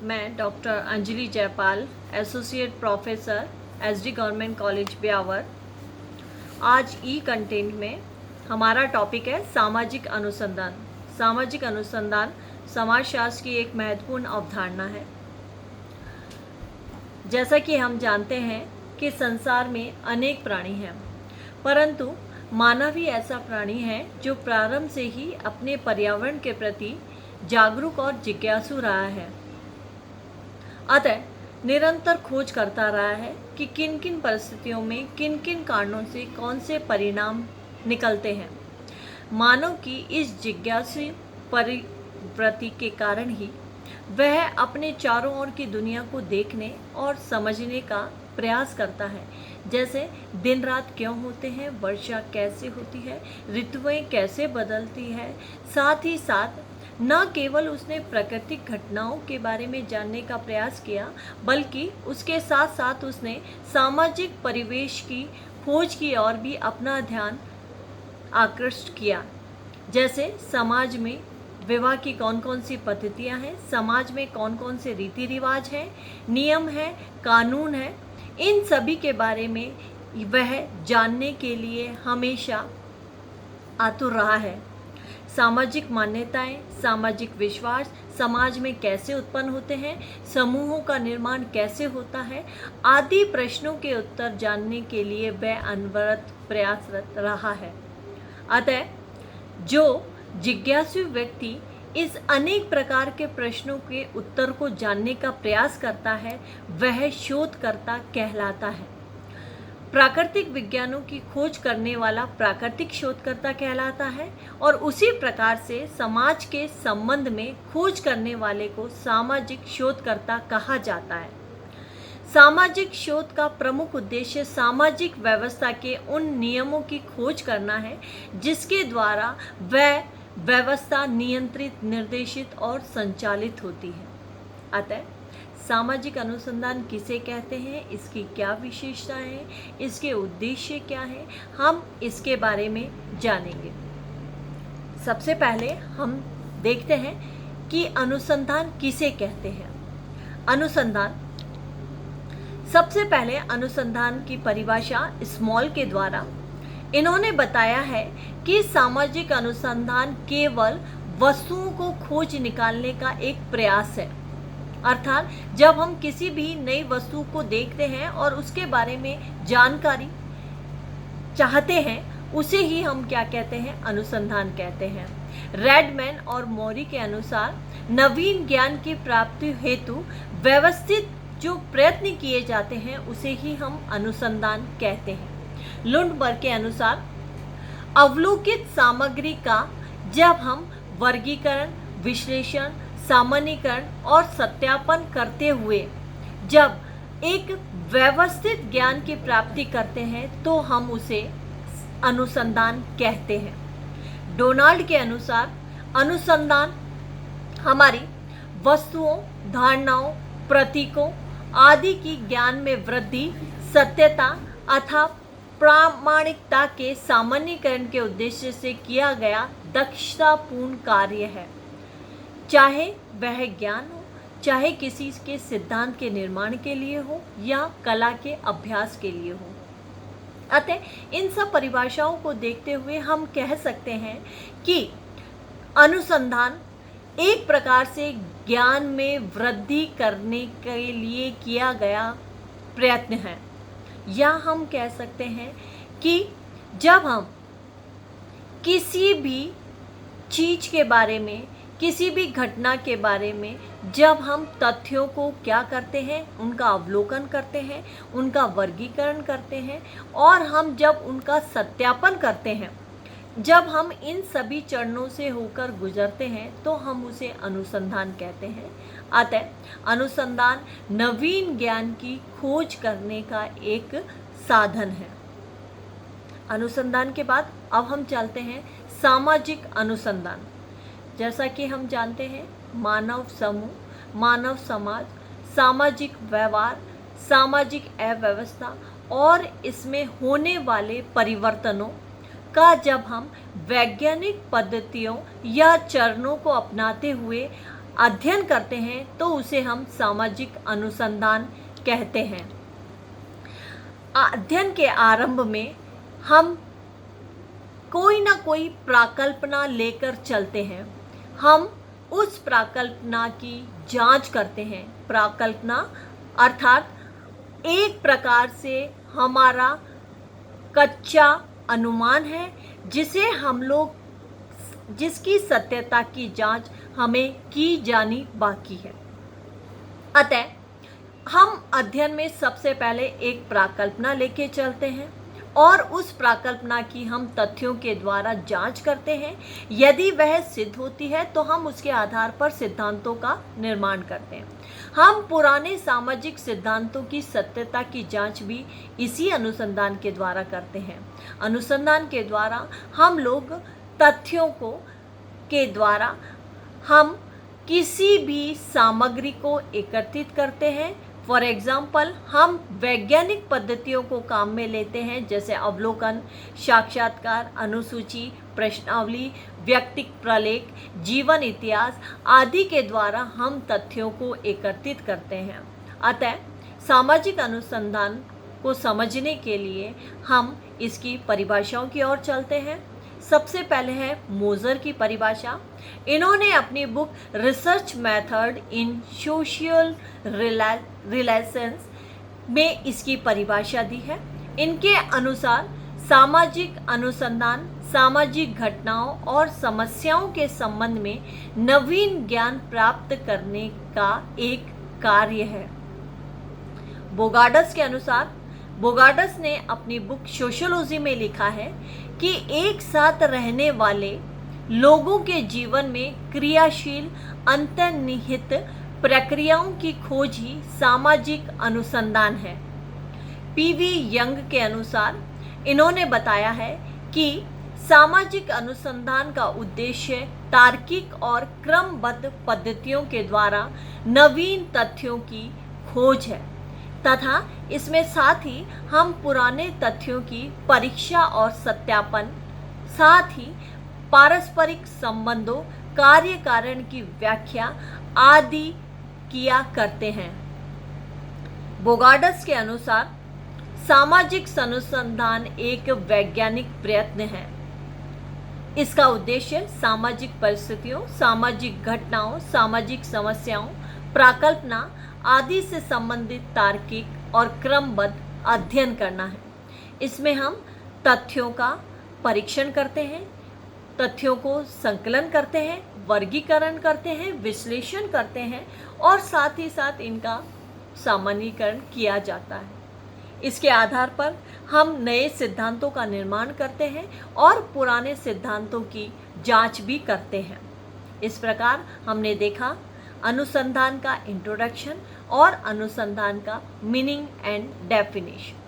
मैं doctor Anjali Jaipal, associate professor SD government college Beawar. आज ई content में हमारा टॉपिक है सामाजिक अनुसंधान। सामाजिक अनुसंधान समाजशास्त्र की एक महत्वपूर्ण अवधारणा है। जैसा कि हम जानते हैं कि संसार में अनेक प्राणी हैं, परंतु मानव ही ऐसा प्राणी है जो प्रारंभ से ही अपने पर्यावरण के प्रति जागरूक और जिज्ञासु रहा है। अतः निरंतर खोज करता रहा है कि किन किन परिस्थितियों में किन किन कारणों से कौन से परिणाम निकलते हैं। मानव की इस जिज्ञासु प्रवृत्ति के कारण ही वह अपने चारों ओर की दुनिया को देखने और समझने का प्रयास करता है। जैसे दिन रात क्यों होते हैं, वर्षा कैसे होती है, ऋतुएं कैसे बदलती है। साथ ही साथ न केवल उसने प्राकृतिक घटनाओं के बारे में जानने का प्रयास किया, बल्कि उसके साथ साथ उसने सामाजिक परिवेश की खोज की ओर भी अपना ध्यान आकृष्ट किया। जैसे समाज में विवाह की कौन कौन सी पद्धतियां हैं, समाज में कौन कौन से रीति रिवाज हैं, नियम हैं, कानून हैं, इन सभी के बारे में वह जानने के लिए हमेशा आतुर रहा है। सामाजिक मान्यताएं, सामाजिक विश्वास समाज में कैसे उत्पन्न होते हैं, समूहों का निर्माण कैसे होता है, आदि प्रश्नों के उत्तर जानने के लिए वह अनवरत प्रयासरत रहा है। अतः जो जिज्ञासु व्यक्ति इस अनेक प्रकार के प्रश्नों के उत्तर को जानने का प्रयास करता है, वह शोधकर्ता कहलाता है। प्राकृतिक विज्ञानों की खोज करने वाला प्राकृतिक शोधकर्ता कहलाता है, और उसी प्रकार से समाज के संबंध में खोज करने वाले को सामाजिक शोधकर्ता कहा जाता है। सामाजिक शोध का प्रमुख उद्देश्य सामाजिक व्यवस्था के उन नियमों की खोज करना है जिसके द्वारा वह व्यवस्था नियंत्रित, निर्देशित और संचालित होती है। अतः सामाजिक अनुसंधान किसे कहते हैं, इसकी क्या विशेषताएं हैं, इसके उद्देश्य क्या है, हम इसके बारे में जानेंगे। सबसे पहले हम देखते हैं कि अनुसंधान किसे कहते हैं। अनुसंधान, सबसे पहले अनुसंधान की परिभाषा स्मॉल के द्वारा इन्होंने बताया है कि सामाजिक अनुसंधान केवल वस्तुओं को खोज निकालने का एक प्रयास है। अर्थात जब हम किसी भी नई वस्तु को देखते हैं और उसके बारे में जानकारी चाहते हैं, उसे ही हम क्या कहते हैं, अनुसंधान कहते हैं। रेडमैन और मौरी के अनुसार नवीन ज्ञान की प्राप्ति हेतु व्यवस्थित जो प्रयत्न किए जाते हैं उसे ही हम अनुसंधान कहते हैं। लुंडबर्ग के अनुसार अवलोकित सामग्री का जब हम वर्गीकरण, विश्लेषण, सामान्यीकरण और सत्यापन करते हुए जब एक व्यवस्थित ज्ञान की प्राप्ति करते हैं तो हम उसे अनुसंधान कहते हैं। डोनाल्ड के अनुसार अनुसंधान हमारी वस्तुओं, धारणाओं, प्रतीकों आदि की ज्ञान में वृद्धि, सत्यता अथवा प्रामाणिकता के सामान्यीकरण के उद्देश्य से किया गया दक्षतापूर्ण कार्य है। चाहे वह ज्ञान हो, चाहे किसी के सिद्धांत के निर्माण के लिए हो या कला के अभ्यास के लिए हो। अतः इन सब परिभाषाओं को देखते हुए हम कह सकते हैं कि अनुसंधान एक प्रकार से ज्ञान में वृद्धि करने के लिए किया गया प्रयत्न है। या हम कह सकते हैं कि जब हम किसी भी चीज़ के बारे में, किसी भी घटना के बारे में जब हम तथ्यों को क्या करते हैं, उनका अवलोकन करते हैं, उनका वर्गीकरण करते हैं और हम जब उनका सत्यापन करते हैं, जब हम इन सभी चरणों से होकर गुजरते हैं तो हम उसे अनुसंधान कहते हैं। अतः अनुसंधान नवीन ज्ञान की खोज करने का एक साधन है। अनुसंधान के बाद अब हम चलते हैं सामाजिक अनुसंधान। जैसा कि हम जानते हैं, मानव समूह, मानव समाज, सामाजिक व्यवहार, सामाजिक अव्यवस्था और इसमें होने वाले परिवर्तनों का जब हम वैज्ञानिक पद्धतियों या चरणों को अपनाते हुए अध्ययन करते हैं तो उसे हम सामाजिक अनुसंधान कहते हैं। अध्ययन के आरंभ में हम कोई ना कोई प्राकल्पना लेकर चलते हैं। हम उस प्राकल्पना की जांच करते हैं। प्राकल्पना अर्थात एक प्रकार से हमारा कच्चा अनुमान है जिसकी सत्यता की जांच हमें की जानी बाकी है। अतः हम अध्ययन में सबसे पहले एक प्राकल्पना लेके चलते हैं और उस प्राकल्पना की हम तथ्यों के द्वारा जांच करते हैं। यदि वह सिद्ध होती है तो हम उसके आधार पर सिद्धांतों का निर्माण करते हैं। हम पुराने सामाजिक सिद्धांतों की सत्यता की जांच भी इसी अनुसंधान के द्वारा करते हैं। अनुसंधान के द्वारा हम लोग तथ्यों के द्वारा हम किसी भी सामग्री को एकत्रित करते हैं। फॉर एग्जाम्पल, हम वैज्ञानिक पद्धतियों को काम में लेते हैं, जैसे अवलोकन, साक्षात्कार, अनुसूची, प्रश्नावली, व्यक्तिक प्रलेख, जीवन इतिहास आदि के द्वारा हम तथ्यों को एकत्रित करते हैं। अतः सामाजिक अनुसंधान को समझने के लिए हम इसकी परिभाषाओं की ओर चलते हैं। सबसे पहले है मोजर की परिभाषा। इन्होंने अपनी book research method in social relations में इसकी परिभाषा दी है। इनके अनुसार सामाजिक अनुसंधान सामाजिक घटनाओं और समस्याओं के संबंध में नवीन ज्ञान प्राप्त करने का एक कार्य है। बोगार्डस के अनुसार, बोगार्डस ने अपनी बुक सोशियोलॉजी में लिखा है कि एक साथ रहने वाले लोगों के जीवन में क्रियाशील अंतर्निहित प्रक्रियाओं की खोज ही सामाजिक अनुसंधान है। पीवी यंग के अनुसार इन्होंने बताया है कि सामाजिक अनुसंधान का उद्देश्य तार्किक और क्रमबद्ध पद्धतियों के द्वारा नवीन तथ्यों की खोज है तथा इसमें साथ ही हम पुराने तथ्यों की परीक्षा और सत्यापन, साथ ही पारस्परिक संबंधों, कार्य कारण की व्याख्या आदि किया करते हैं। बोगार्डस के अनुसार सामाजिक अनुसंधान एक वैज्ञानिक प्रयत्न है। इसका उद्देश्य सामाजिक परिस्थितियों, सामाजिक घटनाओं, सामाजिक समस्याओं, प्राकल्पना आदि से संबंधित तार्किक और क्रमबद्ध अध्ययन करना है। इसमें हम तथ्यों का परीक्षण करते हैं, तथ्यों को संकलन करते हैं, वर्गीकरण करते हैं, विश्लेषण करते हैं और साथ ही साथ इनका सामान्यीकरण किया जाता है। इसके आधार पर हम नए सिद्धांतों का निर्माण करते हैं और पुराने सिद्धांतों की जांच भी करते हैं। इस प्रकार हमने देखा अनुसंधान का इंट्रोडक्शन और अनुसंधान का मीनिंग एंड डेफिनेशन।